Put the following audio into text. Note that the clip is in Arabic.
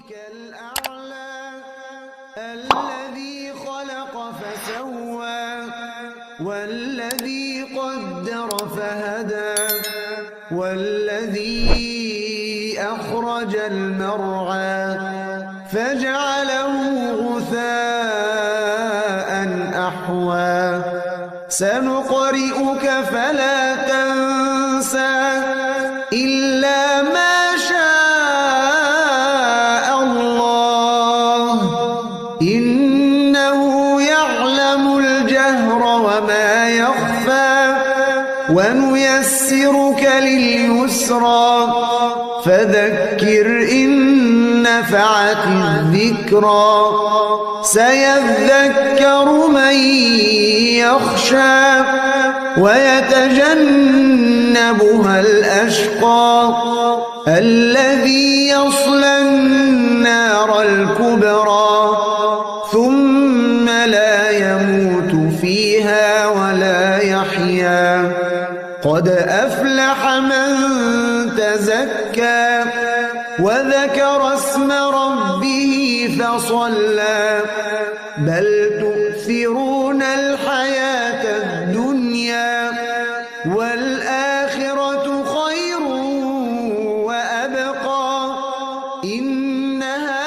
ربك الأعلى الذي خلق فسوى والذي قدر فهدى والذي أخرج المرعى فجعله غثاء أحوى سنقرئك فلا تنسى إلا ما شاء الله إنه يعلم الجهر وما يخفى ونيسرك لليسرى فذكر إن نفعت الذكرى سيذكر من يخشى ويتجنبها الأشقى الذي يصلى النار الكبرى ثم لا يموت فيها ولا يحيا قد أفلح من تزكى وذكر اسم ربه فصلى بل تؤثرون الحياة الدنيا والآخرة خير وأبقى إن هذا